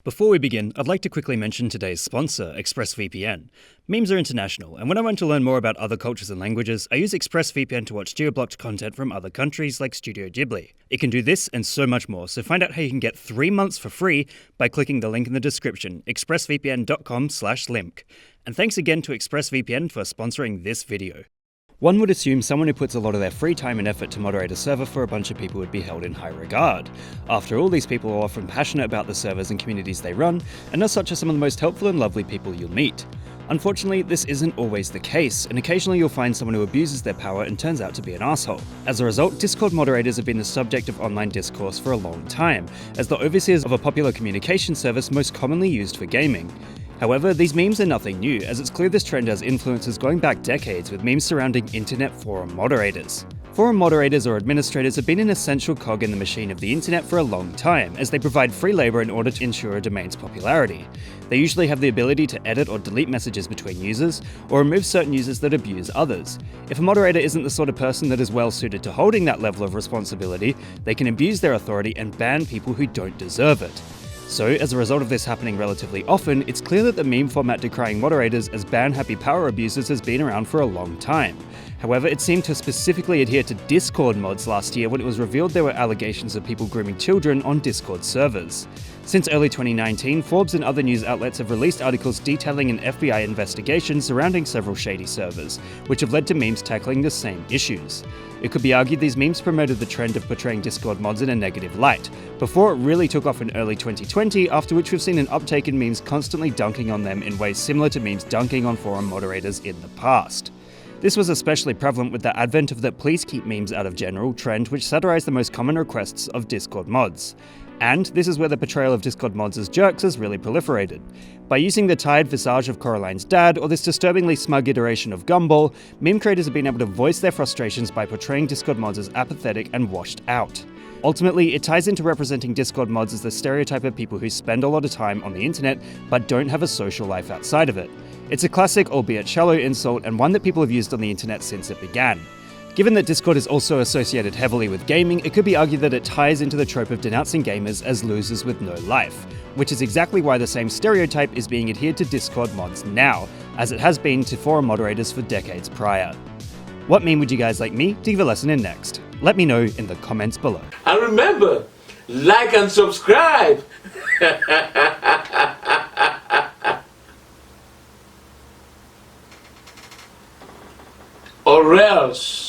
Before we begin, I'd like to quickly mention today's sponsor, ExpressVPN. Memes are international, and when I want to learn more about other cultures and languages, I use ExpressVPN to watch geo-blocked content from other countries like Studio Ghibli. It can do this and so much more, so find out how you can get 3 months for free by clicking the link in the description, expressvpn.com/limk. And thanks again to ExpressVPN for sponsoring this video. One would assume someone who puts a lot of their free time and effort to moderate a server for a bunch of people would be held in high regard. After all, these people are often passionate about the servers and communities they run, and as such are some of the most helpful and lovely people you'll meet. Unfortunately, this isn't always the case, and occasionally you'll find someone who abuses their power and turns out to be an asshole. As a result, Discord moderators have been the subject of online discourse for a long time, as the overseers of a popular communication service most commonly used for gaming. However, these memes are nothing new, as it's clear this trend has influences going back decades with memes surrounding internet forum moderators. Forum moderators or administrators have been an essential cog in the machine of the internet for a long time, as they provide free labor in order to ensure a domain's popularity. They usually have the ability to edit or delete messages between users, or remove certain users that abuse others. If a moderator isn't the sort of person that is well suited to holding that level of responsibility, they can abuse their authority and ban people who don't deserve it. So, as a result of this happening relatively often, it's clear that the meme format decrying moderators as ban-happy power abusers has been around for a long time. However, it seemed to specifically adhere to Discord mods last year when it was revealed there were allegations of people grooming children on Discord servers. Since early 2019, Forbes and other news outlets have released articles detailing an FBI investigation surrounding several shady servers, which have led to memes tackling the same issues. It could be argued these memes promoted the trend of portraying Discord mods in a negative light, before it really took off in early 2020, after which we've seen an uptake in memes constantly dunking on them in ways similar to memes dunking on forum moderators in the past. This was especially prevalent with the advent of the "please keep memes out of general" trend, which satirized the most common requests of Discord mods. And this is where the portrayal of Discord mods as jerks has really proliferated. By using the tired visage of Coraline's dad, or this disturbingly smug iteration of Gumball, meme creators have been able to voice their frustrations by portraying Discord mods as apathetic and washed out. Ultimately, it ties into representing Discord mods as the stereotype of people who spend a lot of time on the internet, but don't have a social life outside of it. It's a classic, albeit shallow insult, and one that people have used on the internet since it began. Given that Discord is also associated heavily with gaming, it could be argued that it ties into the trope of denouncing gamers as losers with no life, which is exactly why the same stereotype is being adhered to Discord mods now, as it has been to forum moderators for decades prior. What meme would you guys like me to give a lesson in next? Let me know in the comments below. And remember, like and subscribe! Or else.